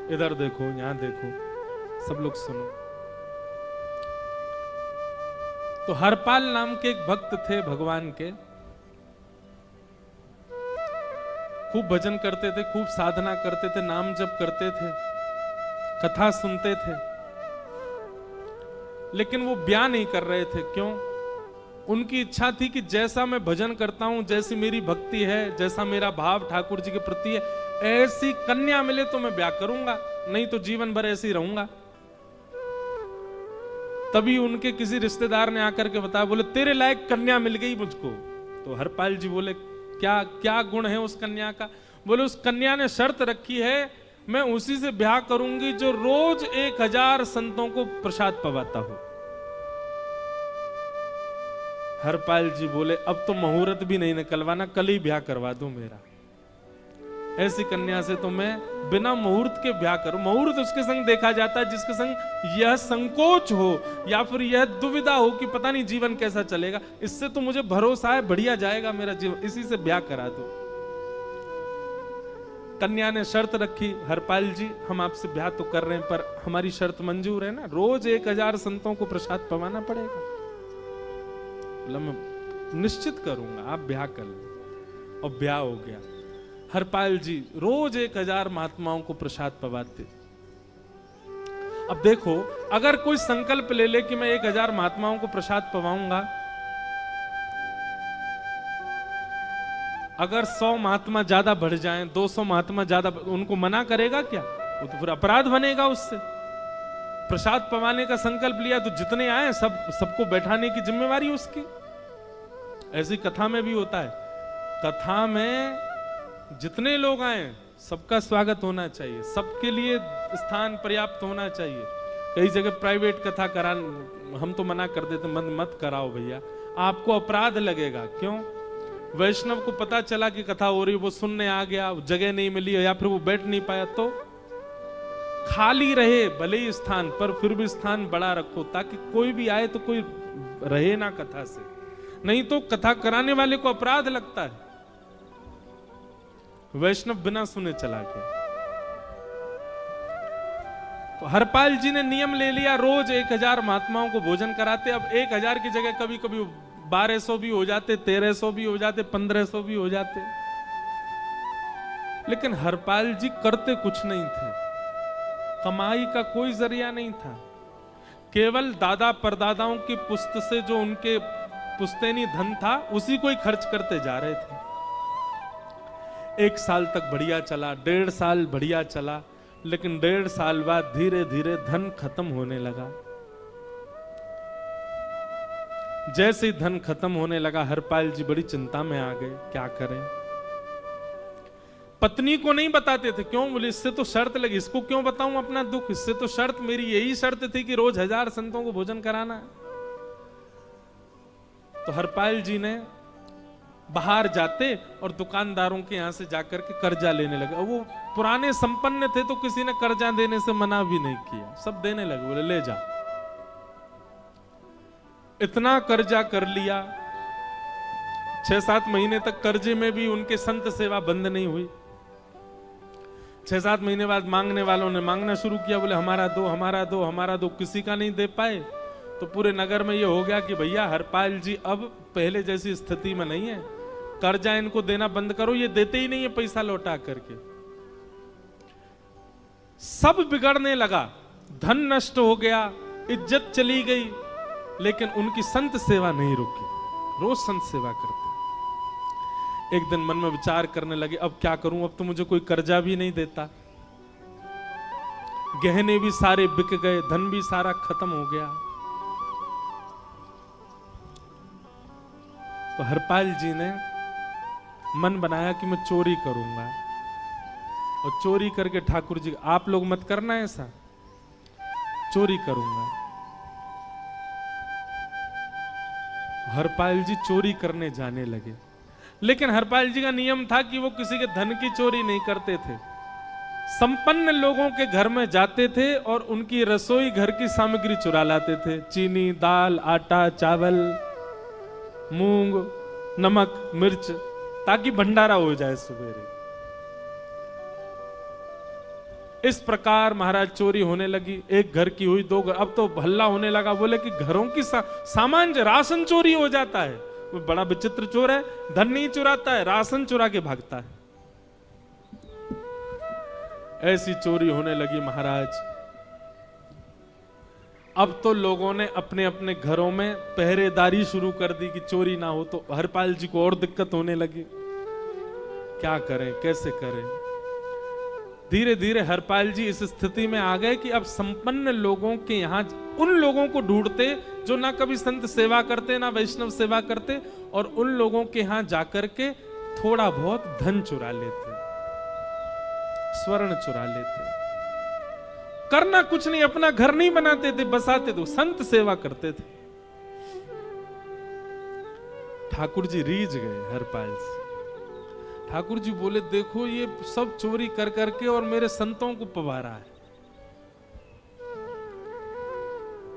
इधर देखो, यहां देखो, सब लोग सुनो। तो हरपाल नाम के एक भक्त थे भगवान के, खूब भजन करते थे, खूब साधना करते थे, नाम जप करते थे, कथा सुनते थे, लेकिन वो ब्याह नहीं कर रहे थे। क्यों? उनकी इच्छा थी कि जैसा मैं भजन करता हूं, जैसी मेरी भक्ति है, जैसा मेरा भाव ठाकुर जी के प्रति है, ऐसी कन्या मिले तो मैं ब्याह करूंगा, नहीं तो जीवन भर ऐसे ही रहूंगा। तभी उनके किसी रिश्तेदार ने आकर के बताया, बोले तेरे लायक कन्या मिल गई मुझको। तो हरपाल जी बोले, क्या क्या गुण है उस कन्या का? बोले उस कन्या ने शर्त रखी है, मैं उसी से ब्याह करूंगी जो रोज 1000 संतों को प्रसाद पवाता हो। हरपाल जी बोले, अब तो मुहूर्त भी नहीं निकलवाना, कल ही ब्याह करवा दो मेरा। ऐसी कन्या से तो मैं बिना मुहूर्त के ब्याह करूं। मुहूर्त उसके संग देखा जाता है जिसके संग यह संकोच हो या फिर यह दुविधा हो कि पता नहीं जीवन कैसा चलेगा। इससे तो मुझे भरोसा है बढ़िया जाएगा मेरा जीवन, इसी से ब्याह करा दो। कन्या ने शर्त रखी, हरपाल जी हम आपसे ब्याह तो कर रहे हैं, पर हमारी शर्त मंजूर है ना? रोज 1000 संतों को प्रसाद पवाना पड़ेगा। बोला मैं निश्चित करूंगा, आप ब्याह कर लो। और ब्याह हो गया। हरपाल जी रोज 1000 महात्माओं को प्रसाद पवाते। अब देखो, अगर कोई संकल्प ले ले कि मैं 1000 महात्माओं को प्रसाद पवाऊंगा, अगर 100 महात्मा ज्यादा बढ़ जाएं, 200 महात्मा ज्यादा, उनको मना करेगा क्या? वो तो फिर अपराध बनेगा उससे। प्रसाद पवाने का संकल्प लिया तो जितने आए सबको बैठाने की जिम्मेवारी उसकी। ऐसी कथा में भी होता है, कथा में जितने लोग आए सबका स्वागत होना चाहिए, सबके लिए स्थान पर्याप्त होना चाहिए। कई जगह प्राइवेट कथा करा, हम तो मना कर देते, मत कराओ भैया, आपको अपराध लगेगा। क्यों? वैष्णव को पता चला कि कथा हो रही, वो सुनने आ गया, जगह नहीं मिली या फिर वो बैठ नहीं पाया, तो खाली रहे भले ही स्थान, पर फिर भी स्थान बड़ा रखो ताकि कोई भी आए तो कोई रहे ना कथा से, नहीं तो कथा कराने वाले को अपराध लगता है। वैष्णव बिना सुने चला गया। तो हरपाल जी ने नियम ले लिया, रोज 1000 महात्माओं को भोजन कराते। अब 1000 की जगह कभी कभी 1200 भी हो जाते, 1300 भी हो जाते, 1500 भी हो जाते, लेकिन हरपाल जी करते कुछ नहीं थे। कमाई का कोई जरिया नहीं था, केवल दादा परदादाओं की पुश्त से जो उनके पुश्तैनी धन था उसी को ही खर्च करते जा रहे थे। 1 साल तक बढ़िया चला, 1.5 साल बढ़िया चला, लेकिन 1.5 साल बाद धीरे धीरे धन खत्म होने लगा। जैसे ही धन खत्म होने लगा, हरपाल जी बड़ी चिंता में आ गए, क्या करें। पत्नी को नहीं बताते थे। क्यों? बोले इससे तो शर्त लगी, इसको क्यों बताऊं अपना दुख, इससे तो शर्त, मेरी यही शर्त थी कि रोज 1000 संतों को भोजन कराना। तो हरपाल जी ने बाहर जाते और दुकानदारों के यहां से जाकर के कर्जा लेने लगे। और वो पुराने संपन्न थे तो किसी ने कर्जा देने से मना भी नहीं किया, सब देने लगे, बोले ले जा। इतना कर्जा कर लिया, 6-7 महीने तक कर्जे में भी उनके संत सेवा बंद नहीं हुई। 6-7 महीने बाद मांगने वालों ने मांगना शुरू किया, बोले हमारा दो, हमारा दो, हमारा दो। किसी का नहीं दे पाए तो पूरे नगर में ये हो गया कि भैया हरपाल जी अब पहले जैसी स्थिति में नहीं है, कर्जा इनको देना बंद करो, ये देते ही नहीं है पैसा लौटा करके। सब बिगड़ने लगा, धन नष्ट हो गया, इज्जत चली गई, लेकिन उनकी संत सेवा नहीं रुकी, रोज संत सेवा करते। एक दिन मन में विचार करने लगे, अब क्या करूं, अब तो मुझे कोई कर्जा भी नहीं देता, गहने भी सारे बिक गए, धन भी सारा खत्म हो गया। तो हरपाल जी ने मन बनाया कि मैं चोरी करूंगा, और चोरी करके ठाकुर जी, आप लोग मत करना ऐसा, चोरी करूंगा। हरपाल जी चोरी करने जाने लगे, लेकिन हरपाल जी का नियम था कि वो किसी के धन की चोरी नहीं करते थे। संपन्न लोगों के घर में जाते थे और उनकी रसोई घर की सामग्री चुरा लाते थे, चीनी, दाल, आटा, चावल, मूंग, नमक, मिर्च, ताकि भंडारा हो जाए सवेरे। इस प्रकार महाराज चोरी होने लगी। एक घर की हुई, दो घर, अब तो हल्ला होने लगा। बोले कि घरों की सामान राशन चोरी हो जाता है। वो बड़ा विचित्र चोर है, धन नहीं चुराता है, राशन चुरा के भागता है। ऐसी चोरी होने लगी महाराज। अब तो लोगों ने अपने अपने घरों में पहरेदारी शुरू कर दी कि चोरी ना हो। तो हरपाल जी को और दिक्कत होने लगी, क्या करें, कैसे करें। धीरे धीरे हरपाल जी इस स्थिति में आ गए कि अब संपन्न लोगों के यहां उन लोगों को ढूंढते जो ना कभी संत सेवा करते ना वैष्णव सेवा करते, और उन लोगों के यहां जाकर के थोड़ा बहुत धन चुरा लेते, स्वर्ण चुरा लेते। करना कुछ नहीं, अपना घर नहीं बनाते थे, बसाते थे, संत सेवा करते थे। ठाकुर जी रीझ गए हरपाल से। ठाकुर जी बोले, देखो ये सब चोरी कर करके और मेरे संतों को पवा रहा है।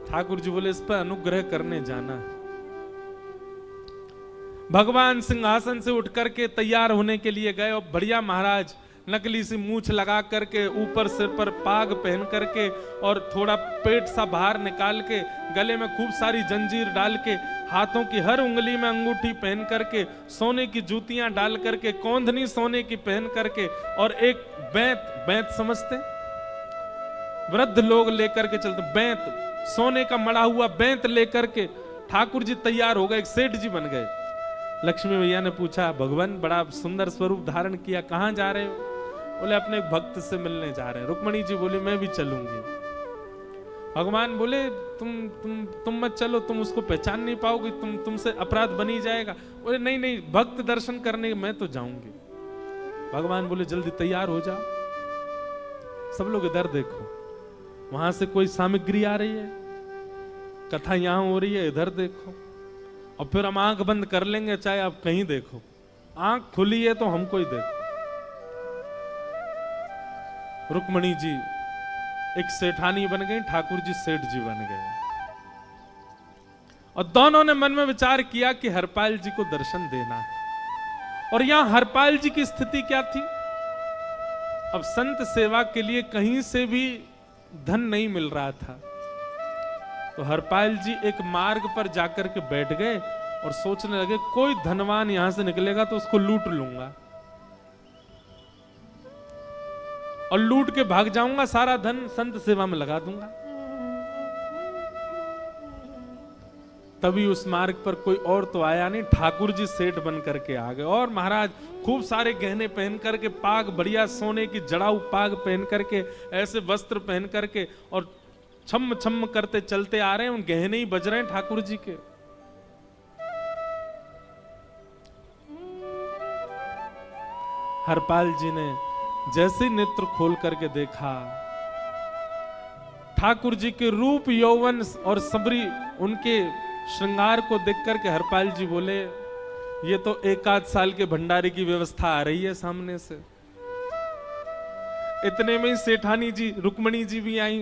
ठाकुर जी बोले, इस पर अनुग्रह करने जाना है। भगवान सिंहासन से उठ करके तैयार होने के लिए गए और बढ़िया महाराज नकली सी मूछ लगा करके, ऊपर सिर पर पाग पहन करके और थोड़ा पेट सा बाहर निकाल के, गले में खूब सारी जंजीर डाल के, हाथों की हर उंगली में अंगूठी पहन करके, सोने की जूतियां डाल करके, कौंधनी सोने की पहन करके, और एक बैंत समझते, वृद्ध लोग लेकर के चलते, बैंत, सोने का मड़ा हुआ बैंत लेकर के ठाकुर जी तैयार हो गए, एक सेठ जी बन गए। लक्ष्मी भैया ने पूछा, भगवान बड़ा सुंदर स्वरूप धारण किया, कहां जा रहे हो? बोले, अपने भक्त से मिलने जा रहे हैं। रुक्मणी जी बोली, मैं भी चलूंगी। भगवान बोले, तुम मत चलो, तुम उसको पहचान नहीं पाओगे, तुमसे अपराध बनी जाएगा। बोले, नहीं नहीं, भक्त दर्शन करने मैं तो जाऊंगी। भगवान बोले, जल्दी तैयार हो जाओ। सब लोग इधर देखो, वहां से कोई सामग्री आ रही है, कथा यहां हो रही है, इधर देखो, और फिर हम आंख बंद कर लेंगे, चाहे आप कहीं देखो। आंख खुली है तो हमको ही देखो। रुक्मणी जी एक सेठानी बन गई, ठाकुर जी सेठ जी बन गए, और दोनों ने मन में विचार किया कि हरपाल जी को दर्शन देना है। और यहां हरपाल जी की स्थिति क्या थी? अब संत सेवा के लिए कहीं से भी धन नहीं मिल रहा था। तो हरपाल जी एक मार्ग पर जाकर के बैठ गए और सोचने लगे, कोई धनवान यहां से निकलेगा तो उसको लूट लूंगा, और लूट के भाग जाऊंगा, सारा धन संत सेवा में लगा दूंगा। तभी उस मार्ग पर कोई और तो आया नहीं, ठाकुर जी सेठ बन करके आ गए। और महाराज खूब सारे गहने पहन करके, पाग बढ़िया सोने की जड़ाऊ पाग पहन करके, ऐसे वस्त्र पहन करके, और छम छम करते चलते आ रहे हैं। उन गहने ही बज रहे हैं ठाकुर जी के। हरपाल जी ने जैसे नेत्र खोल करके देखा, ठाकुर जी के रूप यौवन और सबरी उनके श्रृंगार को देख करके हरपाल जी बोले, ये तो 1 साल के भंडारे की व्यवस्था आ रही है सामने से। इतने में ही सेठानी जी, रुक्मणी जी भी आई,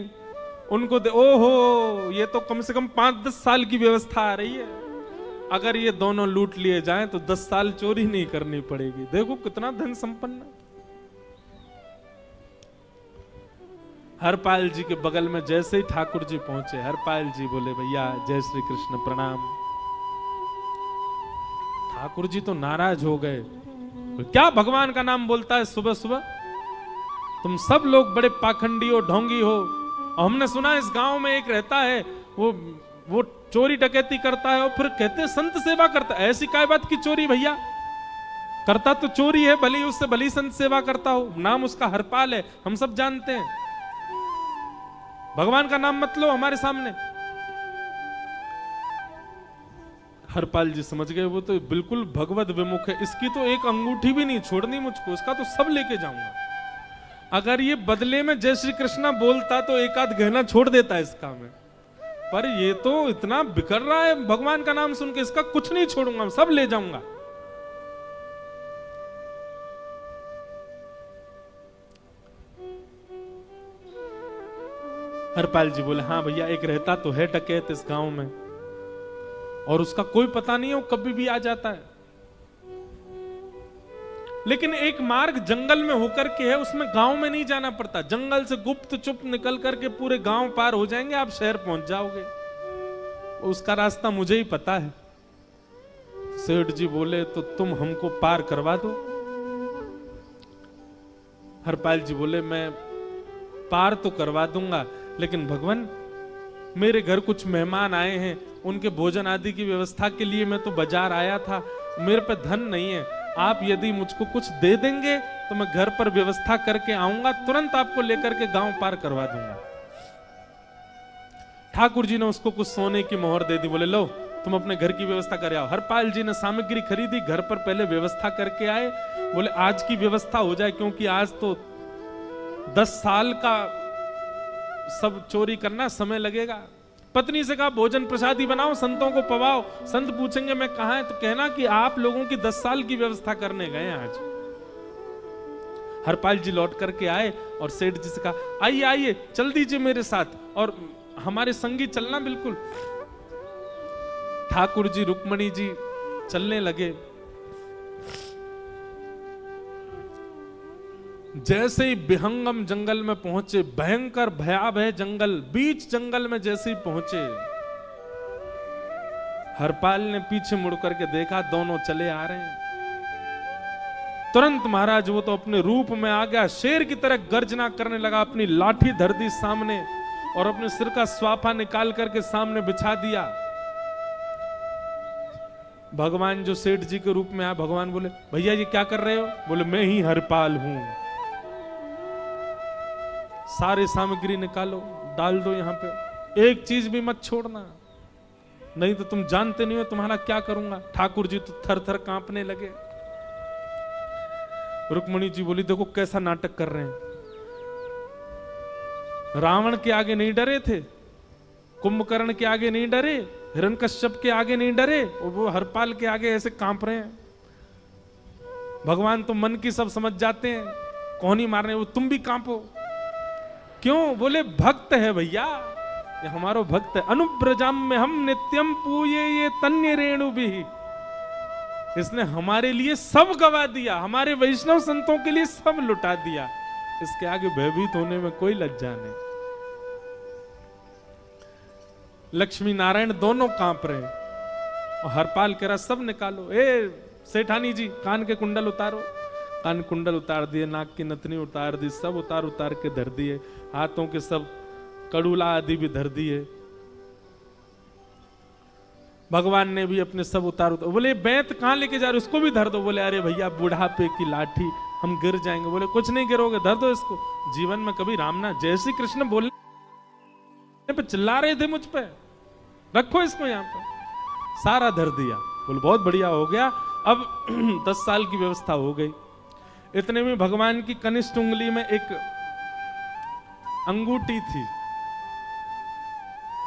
उनको ओहो, ये तो कम से कम 5-10 साल की व्यवस्था आ रही है। अगर ये दोनों लूट लिए जाएं तो 10 साल चोरी नहीं करनी पड़ेगी। देखो कितना धन संपन्न। हरपाल जी के बगल में जैसे ही ठाकुर जी पहुंचे, हरपाल जी बोले, भैया जय श्री कृष्ण, प्रणाम। ठाकुर जी तो नाराज हो गए, क्या भगवान का नाम बोलता है सुबह सुबह? तुम सब लोग बड़े पाखंडी हो, ढोंगी हो। और हमने सुना इस गांव में एक रहता है, वो चोरी डकैती करता है और फिर कहते संत सेवा करता है। ऐसी काय बात की चोरी भैया? करता तो चोरी है, भली उससे भली संत सेवा करता हो। नाम उसका हरपाल है, हम सब जानते हैं। भगवान का नाम मत लो हमारे सामने। हरपाल जी समझ गए, वो तो बिल्कुल भगवत विमुख है, इसकी तो एक अंगूठी भी नहीं छोड़नी मुझको, इसका तो सब लेके जाऊंगा। अगर ये बदले में जय श्री कृष्णा बोलता तो एक आध गहना छोड़ देता इसका में, पर ये तो इतना बिखर रहा है भगवान का नाम सुन के, इसका कुछ नहीं छोड़ूंगा, सब ले जाऊंगा। हरपाल जी बोले, हाँ भैया, एक रहता तो है डकैत इस गांव में, और उसका कोई पता नहीं है, वो कभी भी आ जाता है। लेकिन एक मार्ग जंगल में होकर के है, उसमें गांव में नहीं जाना पड़ता। जंगल से गुप्त चुप निकल करके पूरे गांव पार हो जाएंगे, आप शहर पहुंच जाओगे। उसका रास्ता मुझे ही पता है। सेठ जी बोले तो तुम हमको पार करवा दो। हरपाल जी बोले मैं पार तो करवा दूंगा, लेकिन भगवान मेरे घर कुछ मेहमान आए हैं, उनके भोजन आदि की व्यवस्था के लिए मैं तो बाजार आया था, मेरे पे धन नहीं है। आप यदि मुझको कुछ दे देंगे तो मैं घर पर व्यवस्था करके आऊंगा, तुरंत आपको लेकर के गांव पार करवा दूंगा। ठाकुर जी ने उसको कुछ सोने की मोहर दे दी। बोले लो तुम अपने घर की व्यवस्था कर आओ। हरपाल जी ने सामग्री खरीदी, घर पर पहले व्यवस्था करके आए। बोले आज की व्यवस्था हो जाए, क्योंकि आज तो 10 साल का सब चोरी करना समय लगेगा। पत्नी से कहा भोजन प्रसादी बनाओ, संतों को पवाओ। संत पूछेंगे मैं कहां है, तो कहना कि आप लोगों की 10 साल की व्यवस्था करने गए आज। हरपाल जी लौट करके आए और सेठ जी से कहा आइए आइए चल दीजिए मेरे साथ और हमारे संगी चलना बिल्कुल। ठाकुर जी रुक्मणी जी चलने लगे। जैसे ही विहंगम जंगल में पहुंचे, भयंकर भयावह जंगल, बीच जंगल में जैसे ही पहुंचे, हरपाल ने पीछे मुड़ करके देखा, दोनों चले आ रहे हैं। तुरंत महाराज वो तो अपने रूप में आ गया, शेर की तरह गर्जना करने लगा, अपनी लाठी धर दी सामने और अपने सिर का स्वाफा निकाल करके सामने बिछा दिया। भगवान जो सेठ जी के रूप में आया, भगवान बोले भैया ये क्या कर रहे हो? बोले मैं ही हरपाल हूं। सारे सामग्री निकालो, डाल दो यहां पे, एक चीज भी मत छोड़ना, नहीं तो तुम जानते नहीं हो तुम्हारा क्या करूंगा। ठाकुर जी तो थर थर कांपने लगे। रुक्मणी जी बोली देखो कैसा नाटक कर रहे हैं। रावण के आगे नहीं डरे थे, कुंभकर्ण के आगे नहीं डरे, हिरण्यकश्यप के आगे नहीं डरे, और वो हरपाल के आगे ऐसे कांप रहे हैं। भगवान तो मन की सब समझ जाते हैं, कौन ही मारने, वो तुम भी कांपो क्यों? बोले भक्त है भैया, ये हमारो भक्त है। अनुब्रजाम में हम नित्यम पूये ये तन्य रेणु भी, इसने हमारे लिए सब गवा दिया, हमारे वैष्णव संतों के लिए सब लुटा दिया, इसके आगे भयभीत होने में कोई लज्जा नहीं। लक्ष्मी नारायण दोनों कांप रहे और हरपाल कह रहा सब निकालो। ए सेठानी जी कान के कुंडल उतारो। कान कुंडल उतार दिए, नाक की नथनी उतार दी, सब उतार उतार के धर दिए, हाथों के सब कड़ूला आदि भी धर दिए। भगवान ने भी अपने सब उतार उतार। बोले बैंत कहां लेके जा रहे, उसको भी धर दो। बोले अरे भैया बुढ़ापे की लाठी, हम गिर जाएंगे। बोले कुछ नहीं गिरोगे, धर दो इसको। जीवन में कभी राम ना, जय श्री कृष्ण बोलने पे चिल्ला रहे थे मुझ पे, रखो इसको यहां पर। सारा धर दिया। बोले बहुत बढ़िया हो गया, अब 10 साल की व्यवस्था हो गई। इतने में भगवान की कनिष्ठ उंगली में एक अंगूठी थी।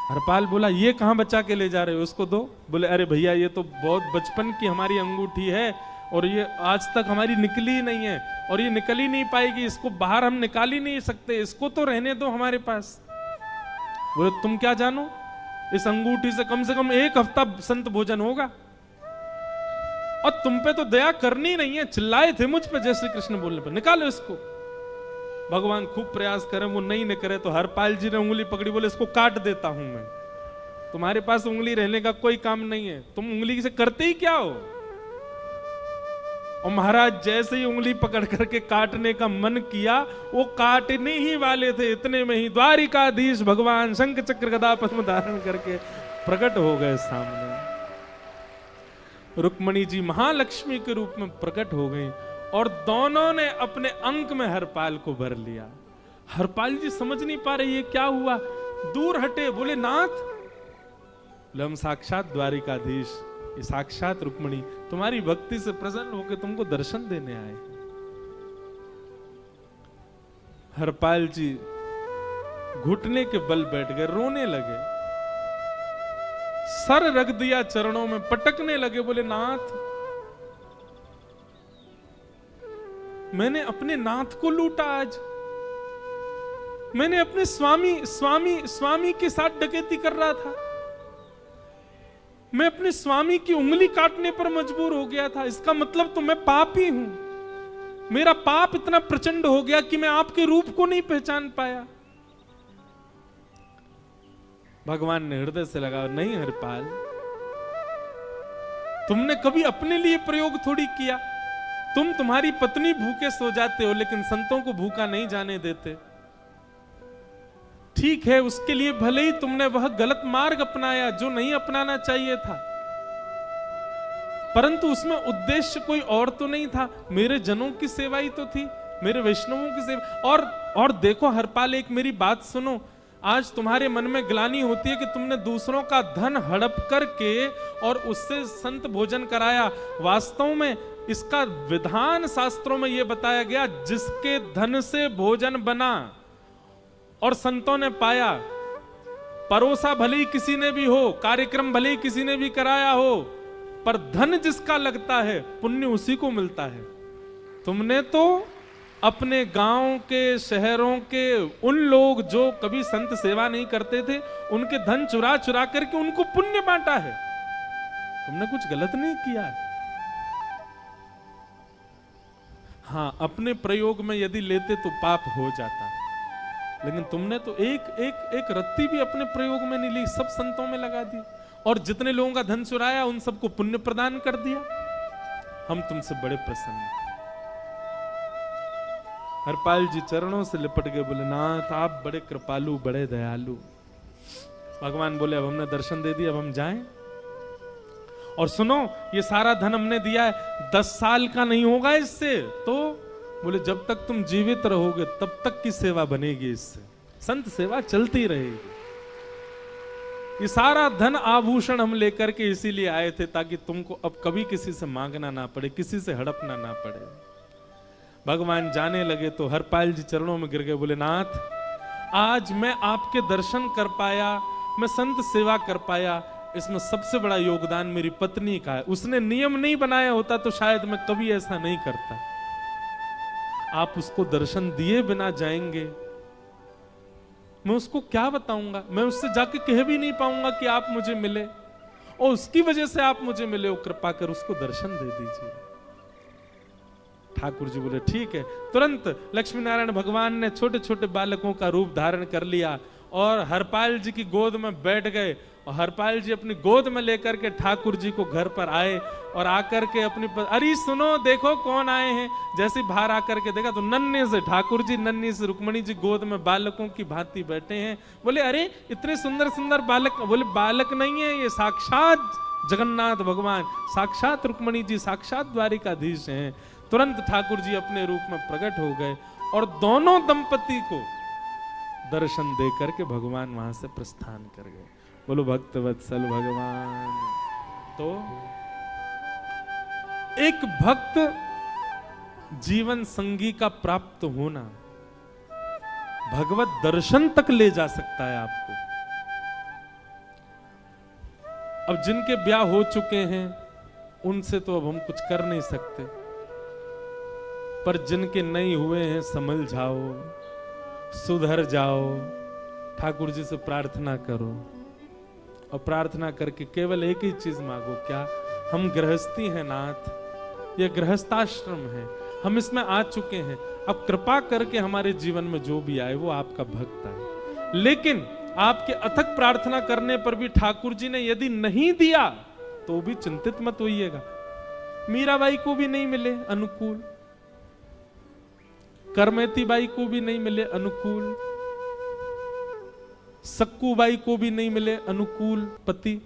हरपाल बोला ये कहां बचा के ले जा रहे हो, उसको दो। बोले अरे भैया ये तो बहुत बचपन की हमारी अंगूठी है और ये आज तक हमारी निकली ही नहीं है और ये निकल ही नहीं पाएगी, इसको बाहर हम निकाल ही नहीं सकते, इसको तो रहने दो हमारे पास। बोले तुम क्या जानो, इस अंगूठी से कम 1 हफ्ता संत भोजन होगा और तुम पे तो दया करनी नहीं है। चिल्लाए थे मुझ पे जय श्री कृष्ण बोलने पे, निकालो इसको। भगवान खूब प्रयास करें, वो नहीं निकले तो हरपाल जी ने उंगली पकड़ी। बोले इसको काट देता हूं मैं, तुम्हारे पास उंगली रहने का कोई काम नहीं है, तुम उंगली से करते ही क्या हो। और महाराज जैसे ही उंगली पकड़ करके काटने का मन किया, वो काटने ही वाले थे, इतने में ही द्वारिकाधीश भगवान शंख चक्र गदा पद्म धारण करके प्रकट हो गए सामने। रुक्मणी जी महालक्ष्मी के रूप में प्रकट हो गई और दोनों ने अपने अंक में हरपाल को भर लिया। हरपाल जी समझ नहीं पा रहे ये क्या हुआ, दूर हटे। बोले नाथ, बोले हम साक्षात द्वारिकाधीश, ये साक्षात रुक्मणी तुम्हारी भक्ति से प्रसन्न होकर तुमको दर्शन देने आए। हरपाल जी घुटने के बल बैठ गए, रोने लगे, सर रख दिया चरणों में, पटकने लगे। बोले नाथ, मैंने अपने नाथ को लूटा आज, मैंने अपने स्वामी के साथ डकैती कर रहा था, मैं अपने स्वामी की उंगली काटने पर मजबूर हो गया था, इसका मतलब तो मैं पापी हूं। मेरा पाप इतना प्रचंड हो गया कि मैं आपके रूप को नहीं पहचान पाया। भगवान ने हृदय से लगा, नहीं हरपाल, तुमने कभी अपने लिए प्रयोग थोड़ी किया। तुम्हारी पत्नी भूखे सो जाते हो लेकिन संतों को भूखा नहीं जाने देते। ठीक है, उसके लिए भले ही तुमने वह गलत मार्ग अपनाया जो नहीं अपनाना चाहिए था, परंतु उसमें उद्देश्य कोई और तो नहीं था, मेरे जनों की सेवा ही तो थी, मेरे वैष्णवों की सेवा। और देखो हरपाल, एक मेरी बात सुनो, आज तुम्हारे मन में ग्लानि होती है कि तुमने दूसरों का धन हड़प करके और उससे संत भोजन कराया। वास्तव में इसका विधान शास्त्रों में यह बताया गया, जिसके धन से भोजन बना और संतों ने पाया, परोसा भले ही किसी ने भी हो, कार्यक्रम भले ही किसी ने भी कराया हो, पर धन जिसका लगता है पुण्य उसी को मिलता है। तुमने तो अपने गांव के, शहरों के उन लोग जो कभी संत सेवा नहीं करते थे, उनके धन चुरा चुरा करके उनको पुण्य बांटा है। तुमने कुछ गलत नहीं किया है। हाँ, अपने प्रयोग में यदि लेते तो पाप हो जाता, लेकिन तुमने तो एक रत्ती भी अपने प्रयोग में नहीं ली, सब संतों में लगा दी और जितने लोगों का धन चुराया उन सबको पुण्य प्रदान कर दिया। हम तुमसे बड़े प्रसन्न हैं। हरपाल जी चरणों से लिपट गए, बोले नाथ आप बड़े कृपालु, बड़े दयालु। भगवान बोले अब हमने दर्शन दे दिया, अब हम जाएं। और सुनो, ये सारा धन हमने दिया है, 10 साल का नहीं होगा इससे। तो बोले जब तक तुम जीवित रहोगे तब तक की सेवा बनेगी, इससे संत सेवा चलती रहेगी। ये सारा धन आभूषण हम लेकर के इसीलिए आए थे ताकि तुमको अब कभी किसी से मांगना ना पड़े, किसी से हड़पना ना पड़े। भगवान जाने लगे तो हरपाल जी चरणों में गिर गए, बोले नाथ आज मैं आपके दर्शन कर पाया, मैं संत सेवा कर पाया, इसमें सबसे बड़ा योगदान मेरी पत्नी का है। उसने नियम नहीं बनाया होता तो शायद मैं कभी ऐसा नहीं करता। आप उसको दर्शन दिए बिना जाएंगे, मैं उसको क्या बताऊंगा? मैं उससे जाके कह भी नहीं पाऊंगा कि आप मुझे मिले, और उसकी वजह से आप मुझे मिले, कृपा कर उसको दर्शन दे दीजिए। ठाकुर जी बोले ठीक है। तुरंत लक्ष्मी नारायण भगवान ने छोटे छोटे बालकों का रूप धारण कर लिया और हरपाल जी की गोद में बैठ गए, और हरपाल जी अपनी गोद में लेकर के ठाकुर जी को घर पर आए और आकर के अपनी अरे सुनो देखो कौन आए हैं। जैसे बाहर आकर के देखा तो नन्हे से ठाकुर जी, नन्ही से रुक्मणी जी गोद में बालकों की भांति बैठे हैं। बोले अरे इतने सुंदर सुंदर बालक। बोले बालक नहीं है, ये साक्षात जगन्नाथ भगवान, साक्षात रुक्मणी जी, साक्षात द्वारिकाधीश हैं। तुरंत ठाकुर जी अपने रूप में प्रकट हो गए और दोनों दंपति को दर्शन दे करके भगवान वहां से प्रस्थान कर गए। बोलो भक्त वत्सल भगवान। तो एक भक्त जीवन संगी का प्राप्त होना भगवत दर्शन तक ले जा सकता है आपको। अब जिनके ब्याह हो चुके हैं उनसे तो अब हम कुछ कर नहीं सकते, पर जिनके नहीं हुए हैं संभल जाओ, सुधर जाओ, ठाकुर जी से प्रार्थना करो और प्रार्थना करके केवल एक ही चीज मांगो, क्या? हम गृहस्थी हैं नाथ, ये गृहस्थाश्रम है, हम इसमें आ चुके हैं, अब कृपा करके हमारे जीवन में जो भी आए वो आपका भक्त आए। लेकिन आपके अथक प्रार्थना करने पर भी ठाकुर जी ने यदि नहीं दिया तो भी चिंतित मत होइएगा। मीराबाई को भी नहीं मिले अनुकूल, करमेती बाई को भी नहीं मिले अनुकूल, सक्कू बाई को भी नहीं मिले अनुकूल पति,